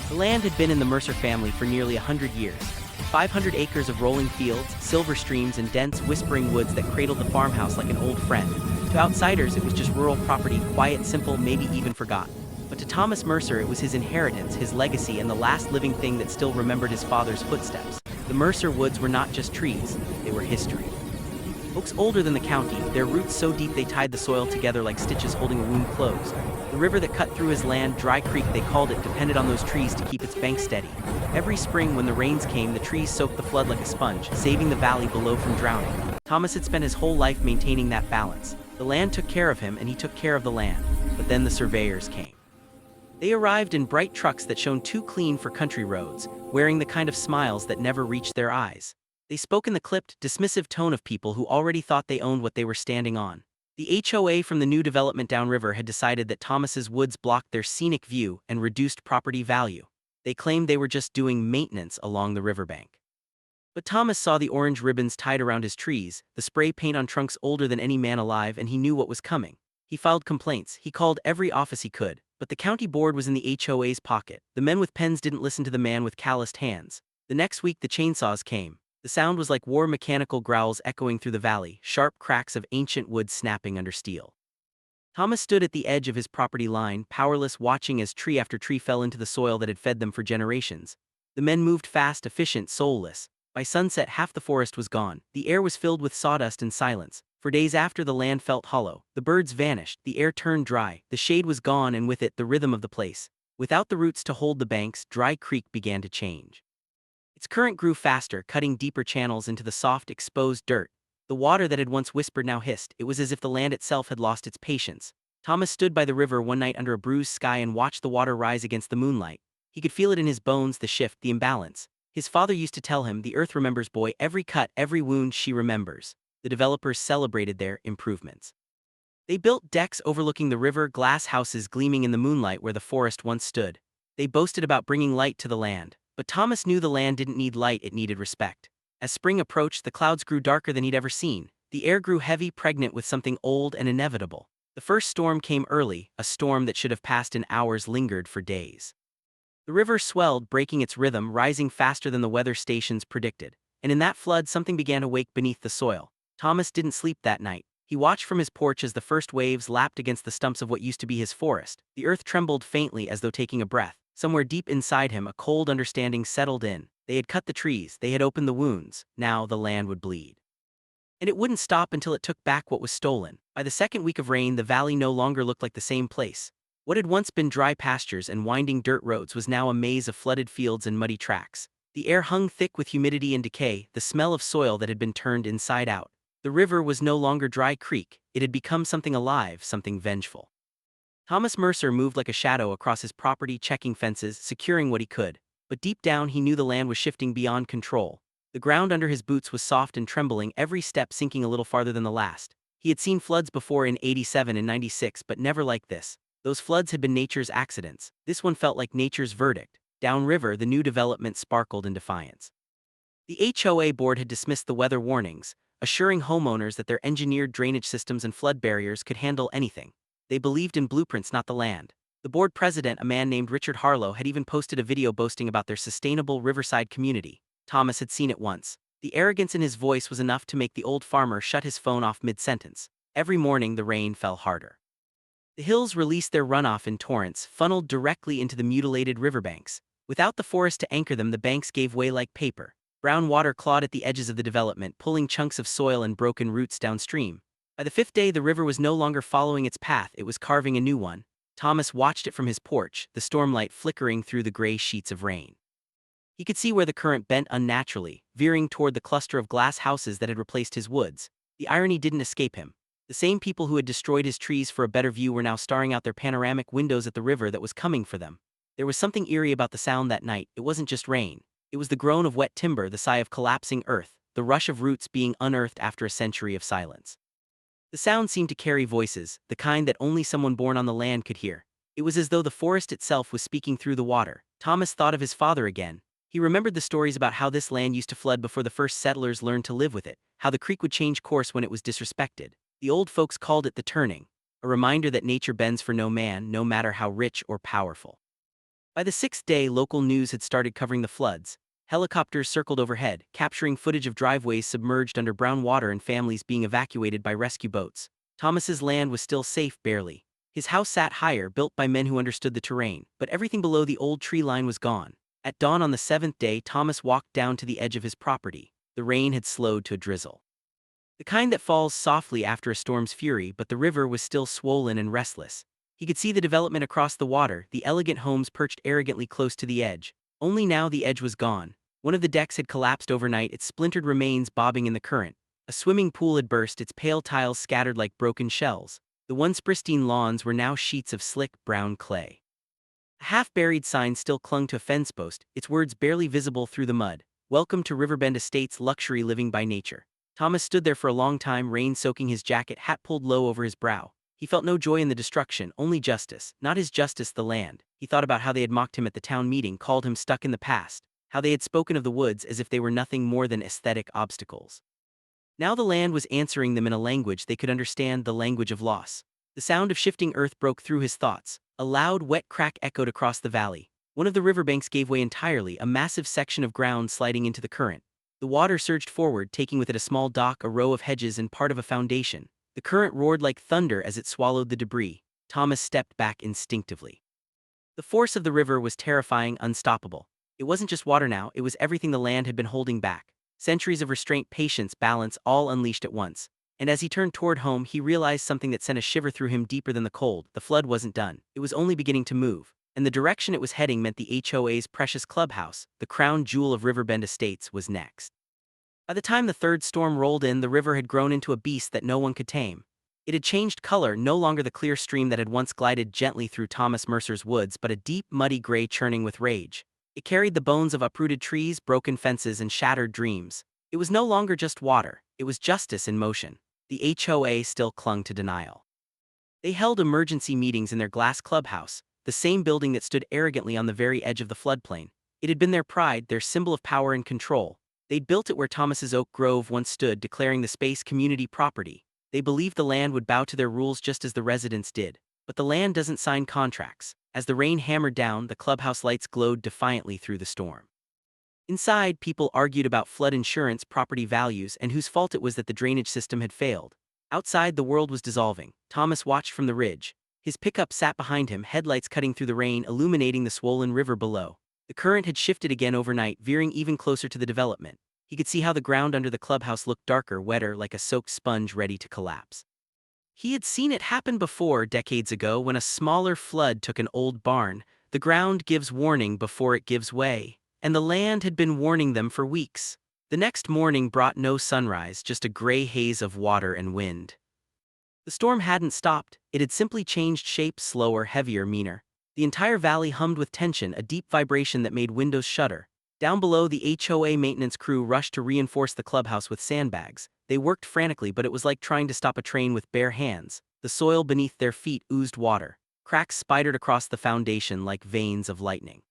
The land had been in the Mercer family for nearly 100 years. 500 acres of rolling fields, silver streams, and dense, whispering woods that cradled the farmhouse like an old friend. To outsiders, it was just rural property, quiet, simple, maybe even forgotten. But to Thomas Mercer, it was his inheritance, his legacy, and the last living thing that still remembered his father's footsteps. The Mercer woods were not just trees, they were history. Oaks older than the county, their roots so deep they tied the soil together like stitches holding a wound closed. The river that cut through his land, Dry Creek they called it, depended on those trees to keep its banks steady. Every spring when the rains came, the trees soaked the flood like a sponge, saving the valley below from drowning. Thomas had spent his whole life maintaining that balance. The land took care of him, and he took care of the land. But then the surveyors came. They arrived in bright trucks that shone too clean for country roads, wearing the kind of smiles that never reached their eyes. They spoke in the clipped, dismissive tone of people who already thought they owned what they were standing on. The HOA from the new development downriver had decided that Thomas's woods blocked their scenic view and reduced property value. They claimed they were just doing maintenance along the riverbank. But Thomas saw the orange ribbons tied around his trees, the spray paint on trunks older than any man alive, and he knew what was coming. He filed complaints, he called every office he could, but the county board was in the HOA's pocket. The men with pens didn't listen to the man with calloused hands. The next week the chainsaws came. The sound was like war mechanical growls echoing through the valley, sharp cracks of ancient wood snapping under steel. Thomas stood at the edge of his property line, powerless, watching as tree after tree fell into the soil that had fed them for generations. The men moved fast, efficient, soulless. By sunset, half the forest was gone. The air was filled with sawdust and silence. For days after, the land felt hollow. The birds vanished, the air turned dry, the shade was gone, and with it, the rhythm of the place. Without the roots to hold the banks, Dry Creek began to change. Its current grew faster, cutting deeper channels into the soft, exposed dirt. The water that had once whispered now hissed. It was as if the land itself had lost its patience. Thomas stood by the river one night under a bruised sky and watched the water rise against the moonlight. He could feel it in his bones, the shift, the imbalance. His father used to tell him, "The earth remembers, boy, every cut, every wound she remembers." The developers celebrated their improvements. They built decks overlooking the river, glass houses gleaming in the moonlight where the forest once stood. They boasted about bringing light to the land. But Thomas knew the land didn't need light, it needed respect. As spring approached, the clouds grew darker than he'd ever seen. The air grew heavy, pregnant with something old and inevitable. The first storm came early, a storm that should have passed in hours lingered for days. The river swelled, breaking its rhythm, rising faster than the weather stations predicted. And in that flood, something began to wake beneath the soil. Thomas didn't sleep that night. He watched from his porch as the first waves lapped against the stumps of what used to be his forest. The earth trembled faintly as though taking a breath. Somewhere deep inside him, a cold understanding settled in. They had cut the trees, they had opened the wounds, now the land would bleed. And it wouldn't stop until it took back what was stolen. By the second week of rain, the valley no longer looked like the same place. What had once been dry pastures and winding dirt roads was now a maze of flooded fields and muddy tracks. The air hung thick with humidity and decay, the smell of soil that had been turned inside out. The river was no longer Dry Creek, it had become something alive, something vengeful. Thomas Mercer moved like a shadow across his property, checking fences, securing what he could. But deep down he knew the land was shifting beyond control. The ground under his boots was soft and trembling, every step sinking a little farther than the last. He had seen floods before in '87 and '96, but never like this. Those floods had been nature's accidents. This one felt like nature's verdict. Downriver, the new development sparkled in defiance. The HOA board had dismissed the weather warnings, assuring homeowners that their engineered drainage systems and flood barriers could handle anything. They believed in blueprints, not the land. The board president, a man named Richard Harlow, had even posted a video boasting about their sustainable riverside community. Thomas had seen it once. The arrogance in his voice was enough to make the old farmer shut his phone off mid-sentence. Every morning the rain fell harder. The hills released their runoff in torrents, funneled directly into the mutilated riverbanks. Without the forest to anchor them, the banks gave way like paper. Brown water clawed at the edges of the development, pulling chunks of soil and broken roots downstream. By the fifth day, the river was no longer following its path, it was carving a new one. Thomas watched it from his porch, the stormlight flickering through the gray sheets of rain. He could see where the current bent unnaturally, veering toward the cluster of glass houses that had replaced his woods. The irony didn't escape him. The same people who had destroyed his trees for a better view were now staring out their panoramic windows at the river that was coming for them. There was something eerie about the sound that night. It wasn't just rain. It was the groan of wet timber, the sigh of collapsing earth, the rush of roots being unearthed after a century of silence. The sound seemed to carry voices, the kind that only someone born on the land could hear. It was as though the forest itself was speaking through the water. Thomas thought of his father again. He remembered the stories about how this land used to flood before the first settlers learned to live with it, how the creek would change course when it was disrespected. The old folks called it the turning, a reminder that nature bends for no man, no matter how rich or powerful. By the sixth day, local news had started covering the floods. Helicopters circled overhead, capturing footage of driveways submerged under brown water and families being evacuated by rescue boats. Thomas's land was still safe, barely. His house sat higher, built by men who understood the terrain, but everything below the old tree line was gone. At dawn on the seventh day, Thomas walked down to the edge of his property. The rain had slowed to a drizzle. The kind that falls softly after a storm's fury, but the river was still swollen and restless. He could see the development across the water, the elegant homes perched arrogantly close to the edge. Only now the edge was gone. One of the decks had collapsed overnight, its splintered remains bobbing in the current. A swimming pool had burst, its pale tiles scattered like broken shells. The once pristine lawns were now sheets of slick, brown clay. A half-buried sign still clung to a fence post, its words barely visible through the mud. "Welcome to Riverbend Estates, luxury living by nature." Thomas stood there for a long time, rain soaking his jacket, hat pulled low over his brow. He felt no joy in the destruction, only justice. Not his justice, the land. He thought about how they had mocked him at the town meeting, called him stuck in the past, how they had spoken of the woods as if they were nothing more than aesthetic obstacles. Now the land was answering them in a language they could understand, the language of loss. The sound of shifting earth broke through his thoughts. A loud, wet crack echoed across the valley. One of the riverbanks gave way entirely, a massive section of ground sliding into the current. The water surged forward, taking with it a small dock, a row of hedges, and part of a foundation. The current roared like thunder as it swallowed the debris. Thomas stepped back instinctively. The force of the river was terrifying, unstoppable. It wasn't just water now, it was everything the land had been holding back. Centuries of restraint, patience, balance, all unleashed at once. And as he turned toward home, he realized something that sent a shiver through him deeper than the cold. The flood wasn't done. It was only beginning to move. And the direction it was heading meant the HOA's precious clubhouse, the crown jewel of Riverbend Estates, was next. By the time the third storm rolled in, the river had grown into a beast that no one could tame. It had changed color, no longer the clear stream that had once glided gently through Thomas Mercer's woods, but a deep, muddy gray churning with rage. It carried the bones of uprooted trees, broken fences, and shattered dreams. It was no longer just water, it was justice in motion. The HOA still clung to denial. They held emergency meetings in their glass clubhouse, the same building that stood arrogantly on the very edge of the floodplain. It had been their pride, their symbol of power and control. They'd built it where Thomas's oak grove once stood, declaring the space community property. They believed the land would bow to their rules just as the residents did. But the land doesn't sign contracts. As the rain hammered down, the clubhouse lights glowed defiantly through the storm. Inside, people argued about flood insurance, property values, and whose fault it was that the drainage system had failed. Outside, the world was dissolving. Thomas watched from the ridge. His pickup sat behind him, headlights cutting through the rain, illuminating the swollen river below. The current had shifted again overnight, veering even closer to the development. He could see how the ground under the clubhouse looked darker, wetter, like a soaked sponge ready to collapse. He had seen it happen before, decades ago, when a smaller flood took an old barn. The ground gives warning before it gives way. And the land had been warning them for weeks. The next morning brought no sunrise, just a gray haze of water and wind. The storm hadn't stopped, it had simply changed shape, slower, heavier, meaner. The entire valley hummed with tension, a deep vibration that made windows shudder. Down below, the HOA maintenance crew rushed to reinforce the clubhouse with sandbags. They worked frantically, but it was like trying to stop a train with bare hands. The soil beneath their feet oozed water. Cracks spidered across the foundation like veins of lightning.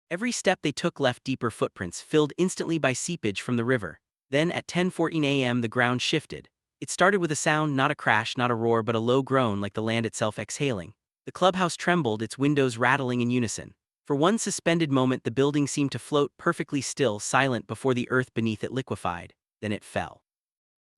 Every step they took left deeper footprints, filled instantly by seepage from the river. Then, at 10:14 a.m., the ground shifted. It started with a sound, not a crash, not a roar, but a low groan, like the land itself exhaling. The clubhouse trembled, its windows rattling in unison. For one suspended moment, the building seemed to float perfectly still, silent before the earth beneath it liquefied. Then it fell.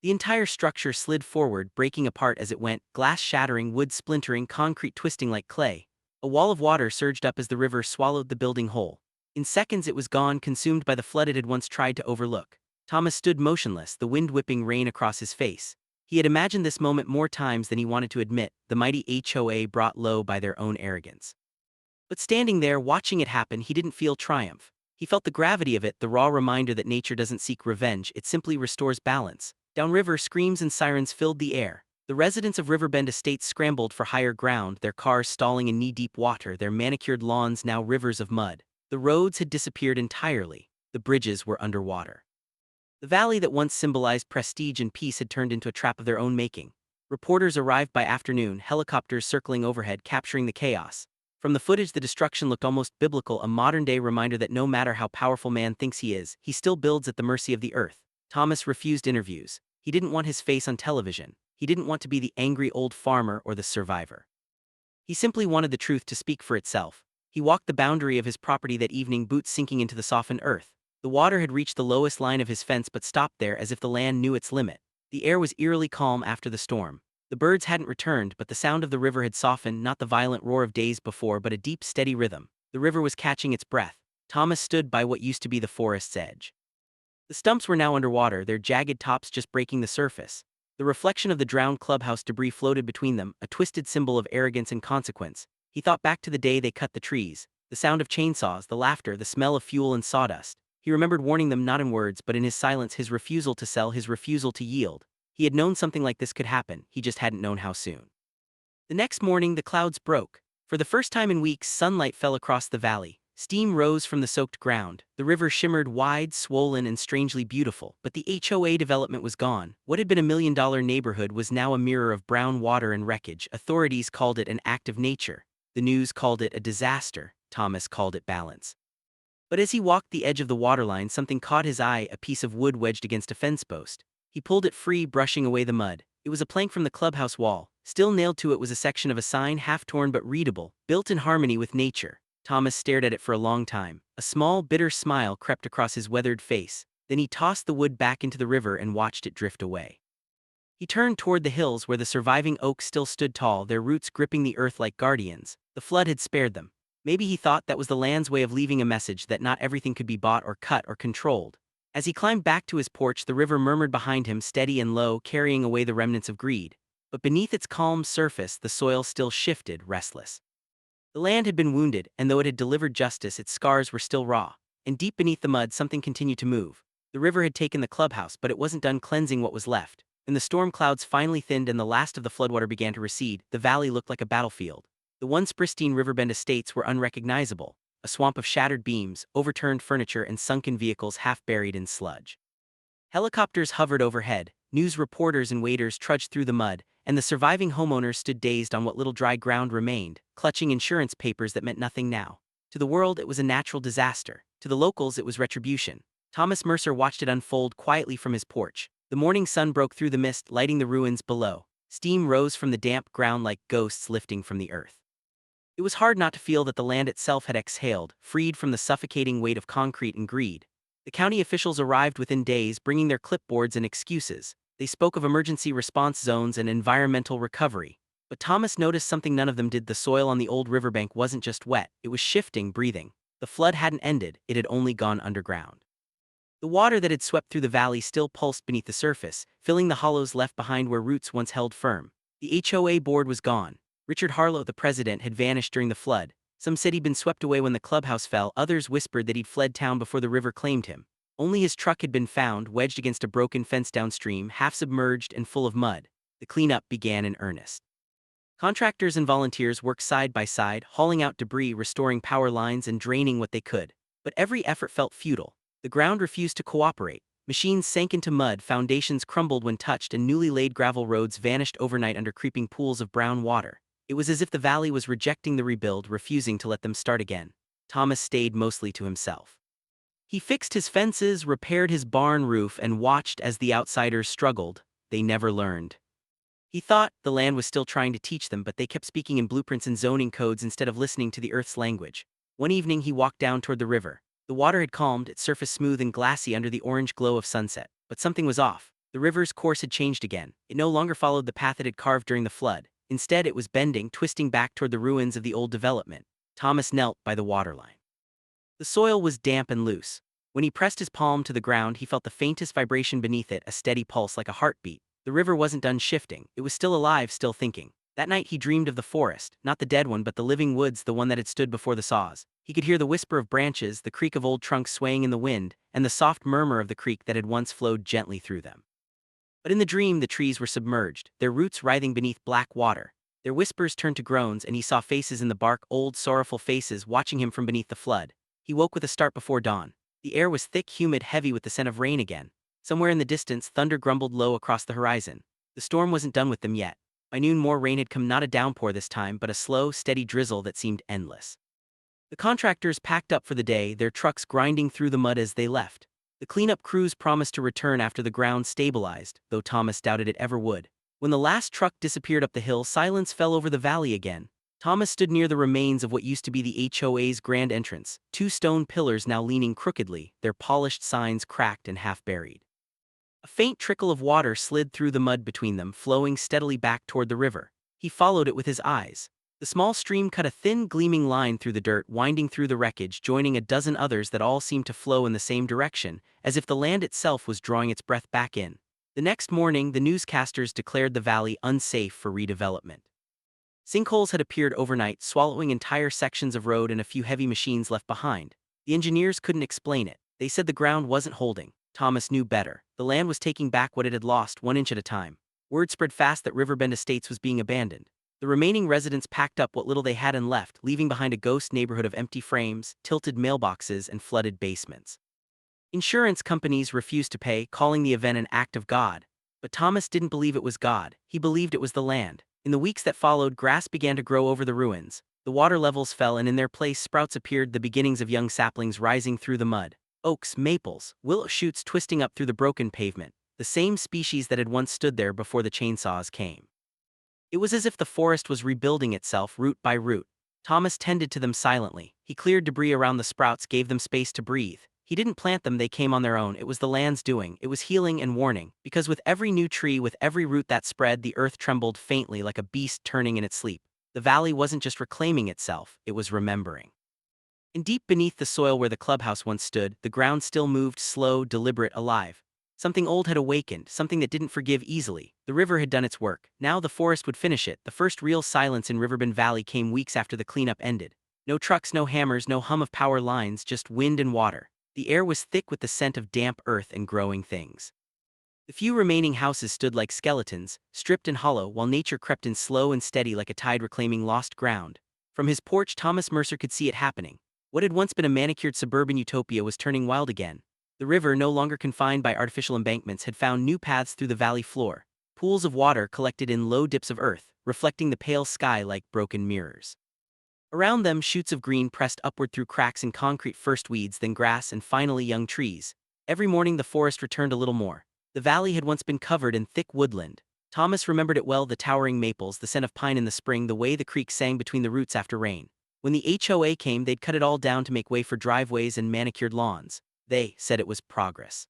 The entire structure slid forward, breaking apart as it went, glass shattering, wood splintering, concrete twisting like clay. A wall of water surged up as the river swallowed the building whole. In seconds it was gone, consumed by the flood it had once tried to overlook. Thomas stood motionless, the wind whipping rain across his face. He had imagined this moment more times than he wanted to admit, the mighty HOA brought low by their own arrogance. But standing there, watching it happen, he didn't feel triumph. He felt the gravity of it, the raw reminder that nature doesn't seek revenge, it simply restores balance. Downriver, screams and sirens filled the air. The residents of Riverbend Estates scrambled for higher ground, their cars stalling in knee-deep water, their manicured lawns now rivers of mud. The roads had disappeared entirely. The bridges were underwater. The valley that once symbolized prestige and peace had turned into a trap of their own making. Reporters arrived by afternoon, helicopters circling overhead, capturing the chaos. From the footage, the destruction looked almost biblical, a modern-day reminder that no matter how powerful man thinks he is, he still builds at the mercy of the earth. Thomas refused interviews. He didn't want his face on television. He didn't want to be the angry old farmer or the survivor. He simply wanted the truth to speak for itself. He walked the boundary of his property that evening, boots sinking into the softened earth. The water had reached the lowest line of his fence but stopped there as if the land knew its limit. The air was eerily calm after the storm. The birds hadn't returned, but the sound of the river had softened, not the violent roar of days before but a deep, steady rhythm. The river was catching its breath. Thomas stood by what used to be the forest's edge. The stumps were now underwater, their jagged tops just breaking the surface. The reflection of the drowned clubhouse debris floated between them, a twisted symbol of arrogance and consequence. He thought back to the day they cut the trees, the sound of chainsaws, the laughter, the smell of fuel and sawdust. He remembered warning them not in words but in his silence, his refusal to sell, his refusal to yield. He had known something like this could happen, he just hadn't known how soon. The next morning the clouds broke. For the first time in weeks, sunlight fell across the valley. Steam rose from the soaked ground. The river shimmered wide, swollen, and strangely beautiful. But the HOA development was gone. What had been $1 million neighborhood was now a mirror of brown water and wreckage. Authorities called it an act of nature. The news called it a disaster. Thomas called it balance. But as he walked the edge of the waterline, something caught his eye, a piece of wood wedged against a fence post. He pulled it free, brushing away the mud. It was a plank from the clubhouse wall. Still nailed to it was a section of a sign, half torn but readable, built in harmony with nature. Thomas stared at it for a long time. A small, bitter smile crept across his weathered face. Then he tossed the wood back into the river and watched it drift away. He turned toward the hills where the surviving oaks still stood tall, their roots gripping the earth like guardians. The flood had spared them. Maybe he thought that was the land's way of leaving a message that not everything could be bought or cut or controlled. As he climbed back to his porch, the river murmured behind him, steady and low, carrying away the remnants of greed. But beneath its calm surface, the soil still shifted, restless. The land had been wounded, and though it had delivered justice, its scars were still raw. And deep beneath the mud, something continued to move. The river had taken the clubhouse, but it wasn't done cleansing what was left. When the storm clouds finally thinned and the last of the floodwater began to recede, the valley looked like a battlefield. The once pristine riverbend estates were unrecognizable, a swamp of shattered beams, overturned furniture, and sunken vehicles half buried in sludge. Helicopters hovered overhead, news reporters and waiters trudged through the mud, and the surviving homeowners stood dazed on what little dry ground remained, clutching insurance papers that meant nothing now. To the world, it was a natural disaster. To the locals, it was retribution. Thomas Mercer watched it unfold quietly from his porch. The morning sun broke through the mist, lighting the ruins below. Steam rose from the damp ground like ghosts lifting from the earth. It was hard not to feel that the land itself had exhaled, freed from the suffocating weight of concrete and greed. The county officials arrived within days, bringing their clipboards and excuses. They spoke of emergency response zones and environmental recovery. But Thomas noticed something none of them did. The soil on the old riverbank wasn't just wet, it was shifting, breathing. The flood hadn't ended, it had only gone underground. The water that had swept through the valley still pulsed beneath the surface, filling the hollows left behind where roots once held firm. The HOA board was gone. Richard Harlow, the president, had vanished during the flood. Some said he'd been swept away when the clubhouse fell, others whispered that he'd fled town before the river claimed him. Only his truck had been found, wedged against a broken fence downstream, half submerged and full of mud. The cleanup began in earnest. Contractors and volunteers worked side by side, hauling out debris, restoring power lines, and draining what they could. But every effort felt futile. The ground refused to cooperate. Machines sank into mud, foundations crumbled when touched, and newly laid gravel roads vanished overnight under creeping pools of brown water. It was as if the valley was rejecting the rebuild, refusing to let them start again. Thomas stayed mostly to himself. He fixed his fences, repaired his barn roof, and watched as the outsiders struggled. They never learned. He thought the land was still trying to teach them, but they kept speaking in blueprints and zoning codes instead of listening to the earth's language. One evening he walked down toward the river. The water had calmed, its surface smooth and glassy under the orange glow of sunset. But something was off. The river's course had changed again. It no longer followed the path it had carved during the flood. Instead, it was bending, twisting back toward the ruins of the old development. Thomas knelt by the waterline. The soil was damp and loose. When he pressed his palm to the ground, he felt the faintest vibration beneath it, a steady pulse like a heartbeat. The river wasn't done shifting. It was still alive, still thinking. That night he dreamed of the forest, not the dead one but the living woods, the one that had stood before the saws. He could hear the whisper of branches, the creak of old trunks swaying in the wind, and the soft murmur of the creek that had once flowed gently through them. But in the dream, the trees were submerged, their roots writhing beneath black water. Their whispers turned to groans, and he saw faces in the bark, old, sorrowful faces watching him from beneath the flood. He woke with a start before dawn. The air was thick, humid, heavy with the scent of rain again. Somewhere in the distance, thunder grumbled low across the horizon. The storm wasn't done with them yet. By noon, more rain had come, not a downpour this time, but a slow, steady drizzle that seemed endless. The contractors packed up for the day, their trucks grinding through the mud as they left. The cleanup crews promised to return after the ground stabilized, though Thomas doubted it ever would. When the last truck disappeared up the hill, silence fell over the valley again. Thomas stood near the remains of what used to be the HOA's grand entrance, two stone pillars now leaning crookedly, their polished signs cracked and half buried. A faint trickle of water slid through the mud between them, flowing steadily back toward the river. He followed it with his eyes. The small stream cut a thin, gleaming line through the dirt, winding through the wreckage, joining a dozen others that all seemed to flow in the same direction, as if the land itself was drawing its breath back in. The next morning, the newscasters declared the valley unsafe for redevelopment. Sinkholes had appeared overnight, swallowing entire sections of road and a few heavy machines left behind. The engineers couldn't explain it. They said the ground wasn't holding. Thomas knew better. The land was taking back what it had lost, 1 inch at a time. Word spread fast that Riverbend Estates was being abandoned. The remaining residents packed up what little they had and left, leaving behind a ghost neighborhood of empty frames, tilted mailboxes, and flooded basements. Insurance companies refused to pay, calling the event an act of God. But Thomas didn't believe it was God. He believed it was the land. In the weeks that followed, grass began to grow over the ruins. The water levels fell, and in their place sprouts appeared, the beginnings of young saplings rising through the mud. Oaks, maples, willow shoots twisting up through the broken pavement, the same species that had once stood there before the chainsaws came. It was as if the forest was rebuilding itself root by root. Thomas tended to them silently. He cleared debris around the sprouts, gave them space to breathe. He didn't plant them, they came on their own. It was the land's doing. It was healing and warning, because with every new tree, with every root that spread, the earth trembled faintly like a beast turning in its sleep. The valley wasn't just reclaiming itself, it was remembering. And deep beneath the soil where the clubhouse once stood, the ground still moved, slow, deliberate, alive. Something old had awakened, something that didn't forgive easily. The river had done its work. Now the forest would finish it. The first real silence in Riverbend Valley came weeks after the cleanup ended. No trucks, no hammers, no hum of power lines, just wind and water. The air was thick with the scent of damp earth and growing things. The few remaining houses stood like skeletons, stripped and hollow, while nature crept in slow and steady like a tide reclaiming lost ground. From his porch, Thomas Mercer could see it happening. What had once been a manicured suburban utopia was turning wild again. The river, no longer confined by artificial embankments, had found new paths through the valley floor. Pools of water collected in low dips of earth, reflecting the pale sky like broken mirrors. Around them, shoots of green pressed upward through cracks in concrete, first weeds, then grass, and finally young trees. Every morning the forest returned a little more. The valley had once been covered in thick woodland. Thomas remembered it well, the towering maples, the scent of pine in the spring, the way the creek sang between the roots after rain. When the HOA came, they'd cut it all down to make way for driveways and manicured lawns. They said it was progress.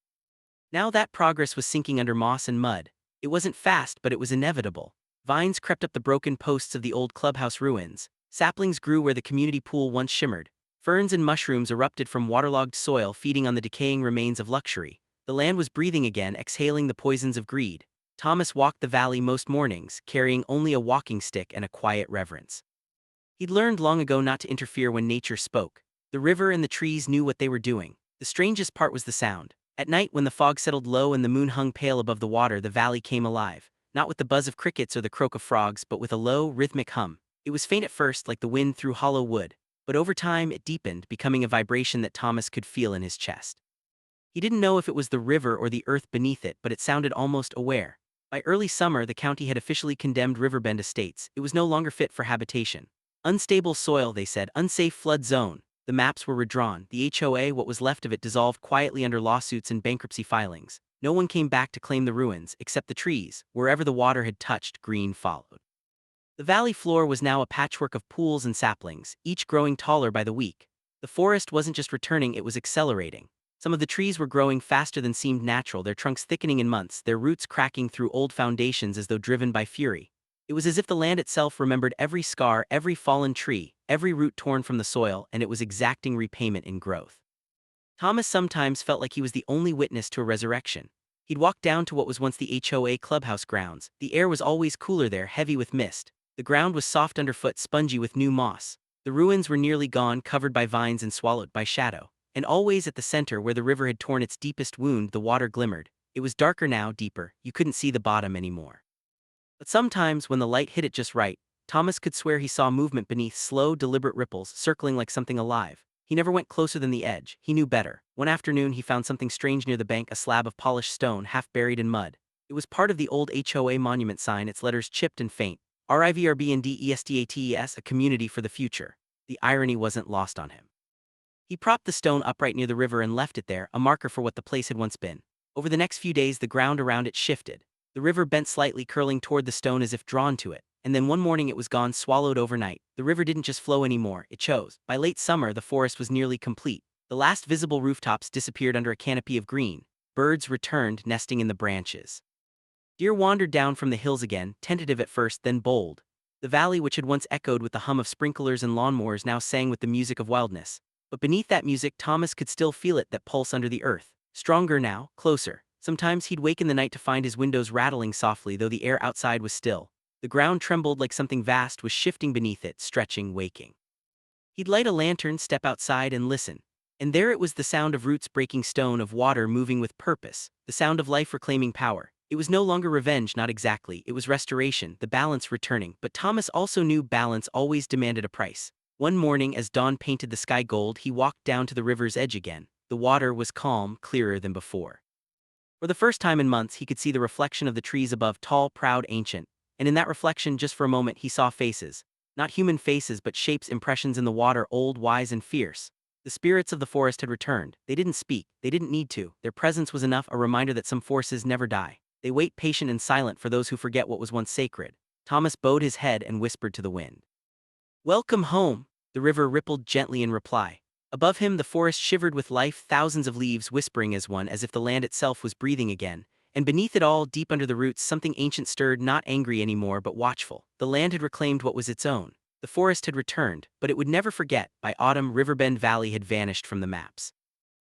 Now that progress was sinking under moss and mud. It wasn't fast, but it was inevitable. Vines crept up the broken posts of the old clubhouse ruins. Saplings grew where the community pool once shimmered. Ferns and mushrooms erupted from waterlogged soil, feeding on the decaying remains of luxury. The land was breathing again, exhaling the poisons of greed. Thomas walked the valley most mornings, carrying only a walking stick and a quiet reverence. He'd learned long ago not to interfere when nature spoke. The river and the trees knew what they were doing. The strangest part was the sound. At night, when the fog settled low and the moon hung pale above the water, the valley came alive, not with the buzz of crickets or the croak of frogs, but with a low, rhythmic hum. It was faint at first, like the wind through hollow wood, but over time it deepened, becoming a vibration that Thomas could feel in his chest. He didn't know if it was the river or the earth beneath it, but it sounded almost aware. By early summer, the county had officially condemned Riverbend Estates. It was no longer fit for habitation. Unstable soil, they said, unsafe flood zone. The maps were redrawn. The HOA, what was left of it, dissolved quietly under lawsuits and bankruptcy filings. No one came back to claim the ruins, except the trees. Wherever the water had touched, green followed. The valley floor was now a patchwork of pools and saplings, each growing taller by the week. The forest wasn't just returning, it was accelerating. Some of the trees were growing faster than seemed natural, their trunks thickening in months, their roots cracking through old foundations as though driven by fury. It was as if the land itself remembered every scar, every fallen tree, every root torn from the soil, and it was exacting repayment in growth. Thomas sometimes felt like he was the only witness to a resurrection. He'd walk down to what was once the HOA clubhouse grounds. The air was always cooler there, heavy with mist. The ground was soft underfoot, spongy with new moss. The ruins were nearly gone, covered by vines and swallowed by shadow. And always at the center, where the river had torn its deepest wound, the water glimmered. It was darker now, deeper. You couldn't see the bottom anymore. But sometimes, when the light hit it just right, Thomas could swear he saw movement beneath, slow, deliberate ripples, circling like something alive. He never went closer than the edge. He knew better. One afternoon he found something strange near the bank, a slab of polished stone, half buried in mud. It was part of the old HOA monument sign, its letters chipped and faint. RIVERBNDESTATES, a community for the future. The irony wasn't lost on him. He propped the stone upright near the river and left it there, a marker for what the place had once been. Over the next few days, the ground around it shifted. The river bent slightly, curling toward the stone as if drawn to it, and then one morning it was gone, swallowed overnight. The river didn't just flow anymore, it chose. By late summer, the forest was nearly complete. The last visible rooftops disappeared under a canopy of green. Birds returned, nesting in the branches. Deer wandered down from the hills again, tentative at first, then bold. The valley, which had once echoed with the hum of sprinklers and lawnmowers, now sang with the music of wildness. But beneath that music, Thomas could still feel it, that pulse under the earth. Stronger now, closer. Sometimes he'd wake in the night to find his windows rattling softly, though the air outside was still. The ground trembled like something vast was shifting beneath it, stretching, waking. He'd light a lantern, step outside, and listen. And there it was, the sound of roots breaking stone, of water moving with purpose, the sound of life reclaiming power. It was no longer revenge, not exactly, it was restoration, the balance returning. But Thomas also knew balance always demanded a price. One morning, as dawn painted the sky gold, he walked down to the river's edge again. The water was calm, clearer than before. For the first time in months, he could see the reflection of the trees above, tall, proud, ancient. And in that reflection, just for a moment, he saw faces. Not human faces, but shapes, impressions in the water, old, wise, and fierce. The spirits of the forest had returned. They didn't speak, they didn't need to. Their presence was enough, a reminder that some forces never die. They wait patient and silent for those who forget what was once sacred. Thomas bowed his head and whispered to the wind. "Welcome home." The river rippled gently in reply. Above him, the forest shivered with life, thousands of leaves whispering as one, as if the land itself was breathing again. And beneath it all, deep under the roots, something ancient stirred, not angry anymore, but watchful. The land had reclaimed what was its own. The forest had returned, but it would never forget. By autumn, Riverbend Valley had vanished from the maps.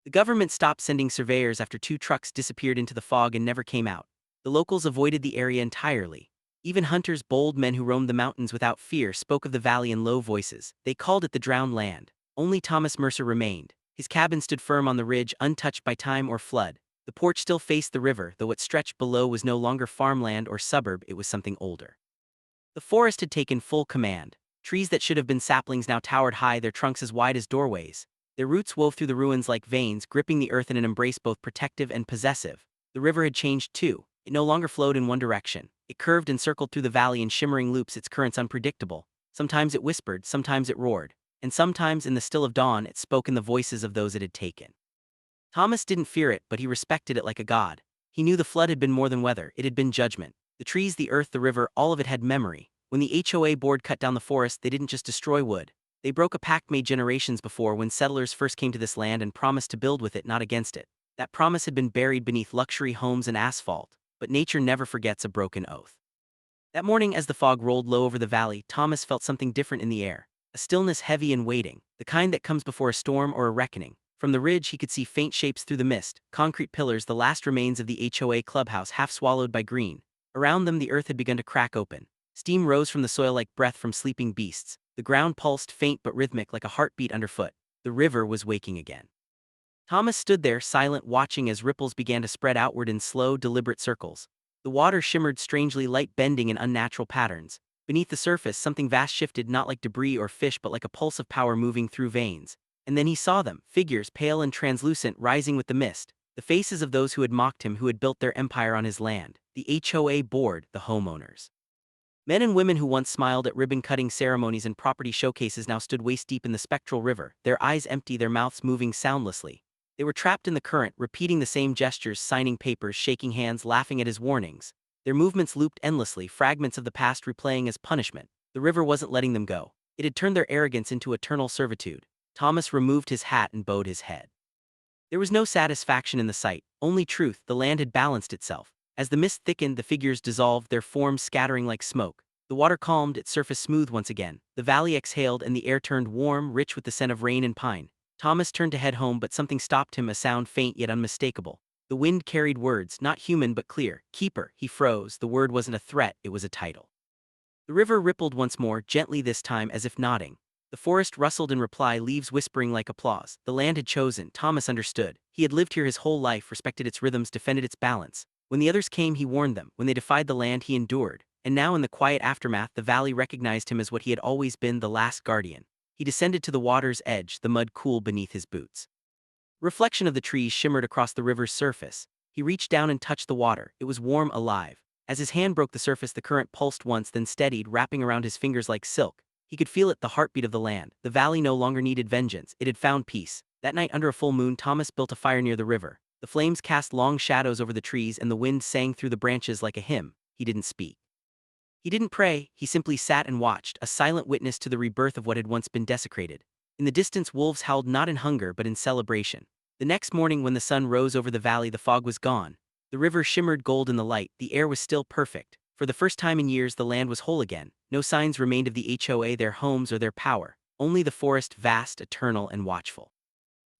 The government stopped sending surveyors after 2 trucks disappeared into the fog and never came out. The locals avoided the area entirely. Even hunters, bold men who roamed the mountains without fear, spoke of the valley in low voices. They called it the drowned land. Only Thomas Mercer remained. His cabin stood firm on the ridge, untouched by time or flood. The porch still faced the river, though what stretched below was no longer farmland or suburb, it was something older. The forest had taken full command. Trees that should have been saplings now towered high, their trunks as wide as doorways. Their roots wove through the ruins like veins, gripping the earth in an embrace both protective and possessive. The river had changed too. It no longer flowed in one direction. It curved and circled through the valley in shimmering loops, its currents unpredictable. Sometimes it whispered, sometimes it roared. And sometimes, in the still of dawn, it spoke in the voices of those it had taken. Thomas didn't fear it, but he respected it like a god. He knew the flood had been more than weather, it had been judgment. The trees, the earth, the river, all of it had memory. When the HOA board cut down the forest, they didn't just destroy wood. They broke a pact made generations before, when settlers first came to this land and promised to build with it, not against it. That promise had been buried beneath luxury homes and asphalt, but nature never forgets a broken oath. That morning, as the fog rolled low over the valley, Thomas felt something different in the air. A stillness heavy and waiting, the kind that comes before a storm or a reckoning. From the ridge he could see faint shapes through the mist, concrete pillars, the last remains of the HOA clubhouse half swallowed by green. Around them the earth had begun to crack open. Steam rose from the soil like breath from sleeping beasts. The ground pulsed, faint but rhythmic, like a heartbeat underfoot. The river was waking again. Thomas stood there, silent, watching as ripples began to spread outward in slow, deliberate circles. The water shimmered strangely, light bending in unnatural patterns. Beneath the surface, something vast shifted, not like debris or fish but like a pulse of power moving through veins. And then he saw them, figures, pale and translucent, rising with the mist. The faces of those who had mocked him, who had built their empire on his land. The HOA board, the homeowners. Men and women who once smiled at ribbon-cutting ceremonies and property showcases now stood waist-deep in the spectral river, their eyes empty, their mouths moving soundlessly. They were trapped in the current, repeating the same gestures, signing papers, shaking hands, laughing at his warnings. Their movements looped endlessly, fragments of the past replaying as punishment. The river wasn't letting them go. It had turned their arrogance into eternal servitude. Thomas removed his hat and bowed his head. There was no satisfaction in the sight, only truth. The land had balanced itself. As the mist thickened, the figures dissolved, their forms scattering like smoke. The water calmed, its surface smooth once again. The valley exhaled and the air turned warm, rich with the scent of rain and pine. Thomas turned to head home, but something stopped him, a sound faint yet unmistakable. The wind carried words, not human but clear. Keeper. He froze. The word wasn't a threat, it was a title. The river rippled once more, gently this time, as if nodding. The forest rustled in reply, leaves whispering like applause. The land had chosen. Thomas understood. He had lived here his whole life, respected its rhythms, defended its balance. When the others came, he warned them. When they defied the land, he endured. And now, in the quiet aftermath, the valley recognized him as what he had always been, the last guardian. He descended to the water's edge, the mud cool beneath his boots. Reflection of the trees shimmered across the river's surface. He reached down and touched the water. It was warm, alive. As his hand broke the surface, the current pulsed once, then steadied, wrapping around his fingers like silk. He could feel it, the heartbeat of the land. The valley no longer needed vengeance. It had found peace. That night, under a full moon, Thomas built a fire near the river. The flames cast long shadows over the trees, and the wind sang through the branches like a hymn. He didn't speak. He didn't pray, he simply sat and watched, a silent witness to the rebirth of what had once been desecrated. In the distance, wolves howled not in hunger but in celebration. The next morning, when the sun rose over the valley, the fog was gone. The river shimmered gold in the light, the air was still perfect. For the first time in years, the land was whole again. No signs remained of the HOA, their homes, or their power. Only the forest, vast, eternal, and watchful.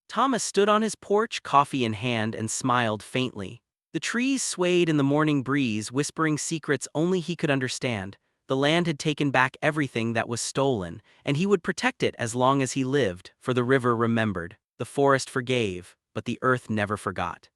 Thomas stood on his porch, coffee in hand, and smiled faintly. The trees swayed in the morning breeze, whispering secrets only he could understand. The land had taken back everything that was stolen, and he would protect it as long as he lived, for the river remembered. The forest forgave, but the earth never forgot.